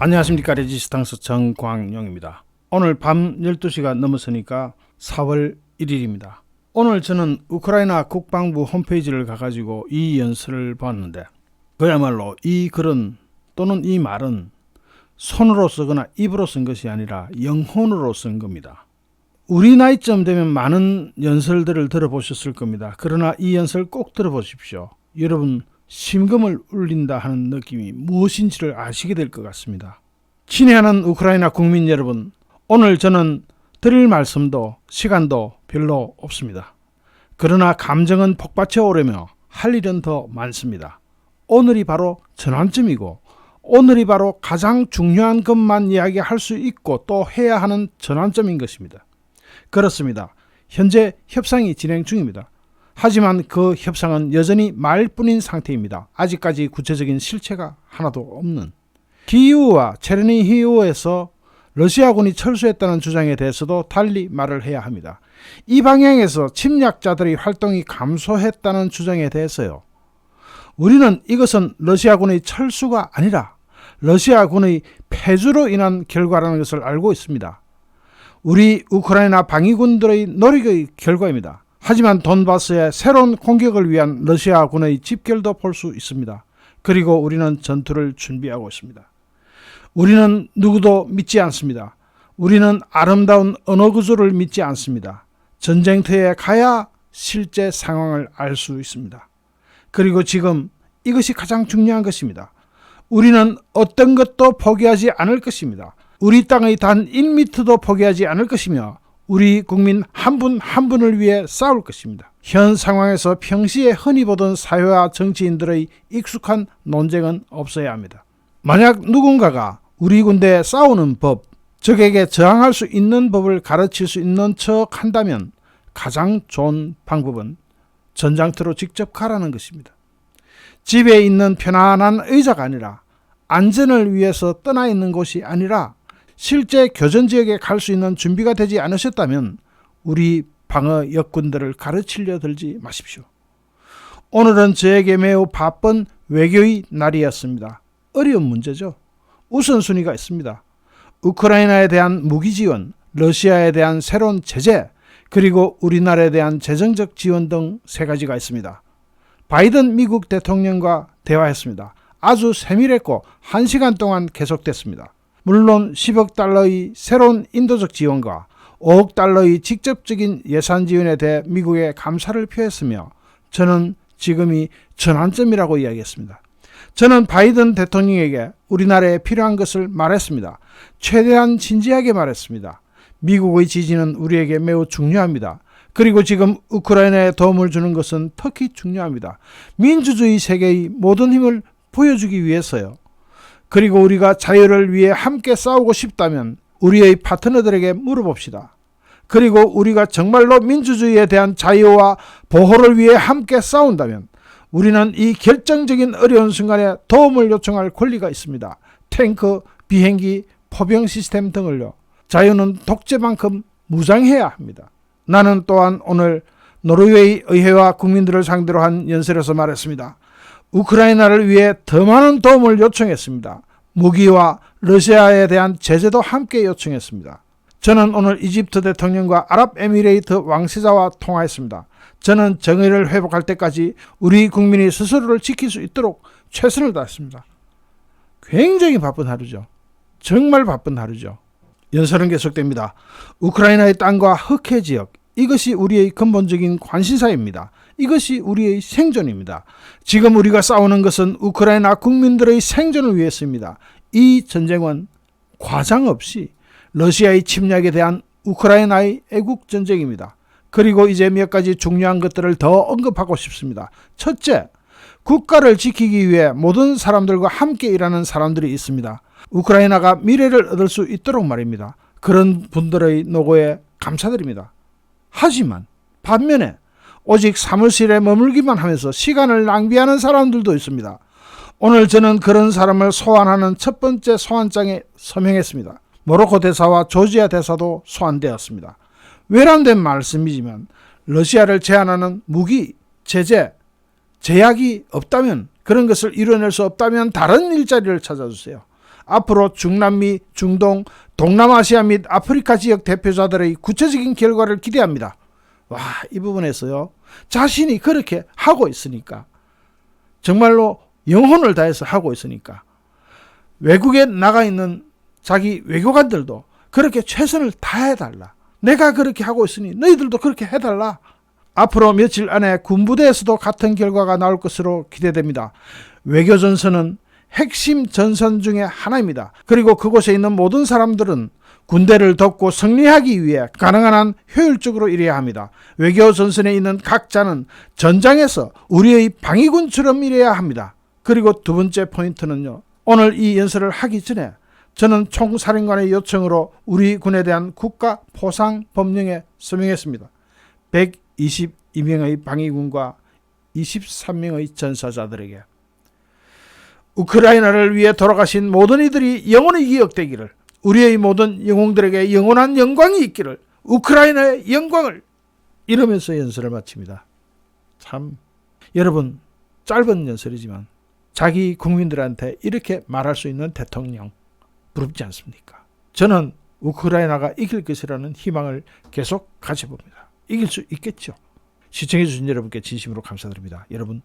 안녕하십니까. 레지스탕스 정광용입니다. 오늘 밤 12시가 넘었으니까 4월 1일입니다. 오늘 저는 우크라이나 국방부 홈페이지를 가가지고 이 연설을 봤는데 그야말로 이 글은 또는 이 말은 손으로 쓰거나 입으로 쓴 것이 아니라 영혼으로 쓴 겁니다. 우리 나이쯤 되면 많은 연설들을 들어보셨을 겁니다. 그러나 이 연설 꼭 들어보십시오. 여러분 심금을 울린다 하는 느낌이 무엇인지를 아시게 될 것 같습니다. 친애하는 우크라이나 국민 여러분, 오늘 저는 드릴 말씀도 시간도 별로 없습니다. 그러나 감정은 폭받쳐 오르며 할 일은 더 많습니다. 오늘이 바로 전환점이고 오늘이 바로 가장 중요한 것만 이야기할 수 있고 또 해야 하는 전환점인 것입니다. 그렇습니다. 현재 협상이 진행 중입니다. 하지만 그 협상은 여전히 말뿐인 상태입니다. 아직까지 구체적인 실체가 하나도 없는. 키이우와 체르니히우에서 러시아군이 철수했다는 주장에 대해서도 달리 말을 해야 합니다. 이 방향에서 침략자들의 활동이 감소했다는 주장에 대해서요. 우리는 이것은 러시아군의 철수가 아니라 러시아군의 패주로 인한 결과라는 것을 알고 있습니다. 우리 우크라이나 방위군들의 노력의 결과입니다. 하지만 돈바스의 새로운 공격을 위한 러시아군의 집결도 볼 수 있습니다. 그리고 우리는 전투를 준비하고 있습니다. 우리는 누구도 믿지 않습니다. 우리는 아름다운 언어 구조를 믿지 않습니다. 전쟁터에 가야 실제 상황을 알 수 있습니다. 그리고 지금 이것이 가장 중요한 것입니다. 우리는 어떤 것도 포기하지 않을 것입니다. 우리 땅의 단 1m도 포기하지 않을 것이며 우리 국민 한 분 한 분을 위해 싸울 것입니다. 현 상황에서 평시에 흔히 보던 사회와 정치인들의 익숙한 논쟁은 없어야 합니다. 만약 누군가가 우리 군대에 싸우는 법, 적에게 저항할 수 있는 법을 가르칠 수 있는 척 한다면 가장 좋은 방법은 전장터로 직접 가라는 것입니다. 집에 있는 편안한 의자가 아니라 안전을 위해서 떠나 있는 곳이 아니라 실제 교전지역에 갈 수 있는 준비가 되지 않으셨다면 우리 방어 역군들을 가르치려 들지 마십시오. 오늘은 저에게 매우 바쁜 외교의 날이었습니다. 어려운 문제죠. 우선순위가 있습니다. 우크라이나에 대한 무기 지원, 러시아에 대한 새로운 제재, 그리고 우리나라에 대한 재정적 지원 등 세 가지가 있습니다. 바이든 미국 대통령과 대화했습니다. 아주 세밀했고 1시간 동안 계속됐습니다. 물론 10억 달러의 새로운 인도적 지원과 5억 달러의 직접적인 예산 지원에 대해 미국에 감사를 표했으며 저는 지금이 전환점이라고 이야기했습니다. 저는 바이든 대통령에게 우리나라에 필요한 것을 말했습니다. 최대한 진지하게 말했습니다. 미국의 지지는 우리에게 매우 중요합니다. 그리고 지금 우크라이나에 도움을 주는 것은 특히 중요합니다. 민주주의 세계의 모든 힘을 보여주기 위해서요. 그리고 우리가 자유를 위해 함께 싸우고 싶다면 우리의 파트너들에게 물어봅시다. 그리고 우리가 정말로 민주주의에 대한 자유와 보호를 위해 함께 싸운다면 우리는 이 결정적인 어려운 순간에 도움을 요청할 권리가 있습니다. 탱크, 비행기, 포병 시스템 등을요. 자유는 독재만큼 무장해야 합니다. 나는 또한 오늘 노르웨이 의회와 국민들을 상대로 한 연설에서 말했습니다. 우크라이나를 위해 더 많은 도움을 요청했습니다. 무기와 러시아에 대한 제재도 함께 요청했습니다. 저는 오늘 이집트 대통령과 아랍에미레이트 왕세자와 통화했습니다. 저는 정의를 회복할 때까지 우리 국민이 스스로를 지킬 수 있도록 최선을 다했습니다. 굉장히 바쁜 하루죠. 정말 바쁜 하루죠. 연설은 계속됩니다. 우크라이나의 땅과 흑해 지역, 이것이 우리의 근본적인 관심사입니다. 이것이 우리의 생존입니다. 지금 우리가 싸우는 것은 우크라이나 국민들의 생존을 위해서입니다. 이 전쟁은 과장 없이 러시아의 침략에 대한 우크라이나의 애국전쟁입니다. 그리고 이제 몇 가지 중요한 것들을 더 언급하고 싶습니다. 첫째, 국가를 지키기 위해 모든 사람들과 함께 일하는 사람들이 있습니다. 우크라이나가 미래를 얻을 수 있도록 말입니다. 그런 분들의 노고에 감사드립니다. 하지만 반면에 오직 사무실에 머물기만 하면서 시간을 낭비하는 사람들도 있습니다. 오늘 저는 그런 사람을 소환하는 첫 번째 소환장에 서명했습니다. 모로코 대사와 조지아 대사도 소환되었습니다. 외람된 말씀이지만 러시아를 제한하는 무기, 제재, 제약이 없다면, 그런 것을 이뤄낼 수 없다면 다른 일자리를 찾아주세요. 앞으로 중남미, 중동, 동남아시아 및 아프리카 지역 대표자들의 구체적인 결과를 기대합니다. 와, 이 부분에서요, 자신이 그렇게 하고 있으니까, 정말로 영혼을 다해서 하고 있으니까 외국에 나가 있는 자기 외교관들도 그렇게 최선을 다해달라. 내가 그렇게 하고 있으니 너희들도 그렇게 해달라. 앞으로 며칠 안에 군부대에서도 같은 결과가 나올 것으로 기대됩니다. 외교전선은 핵심 전선 중에 하나입니다. 그리고 그곳에 있는 모든 사람들은 군대를 돕고 승리하기 위해 가능한 한 효율적으로 일해야 합니다. 외교전선에 있는 각자는 전장에서 우리의 방위군처럼 일해야 합니다. 그리고 두 번째 포인트는요, 오늘 이 연설을 하기 전에 저는 총사령관의 요청으로 우리 군에 대한 국가 포상 법령에 서명했습니다. 122명의 방위군과 23명의 전사자들에게 우크라이나를 위해 돌아가신 모든 이들이 영원히 기억되기를, 우리의 모든 영웅들에게 영원한 영광이 있기를, 우크라이나의 영광을, 이러면서 연설을 마칩니다. 참, 여러분, 짧은 연설이지만 자기 국민들한테 이렇게 말할 수 있는 대통령 부럽지 않습니까? 저는 우크라이나가 이길 것이라는 희망을 계속 가져봅니다. 이길 수 있겠죠. 시청해 주신 여러분께 진심으로 감사드립니다. 여러분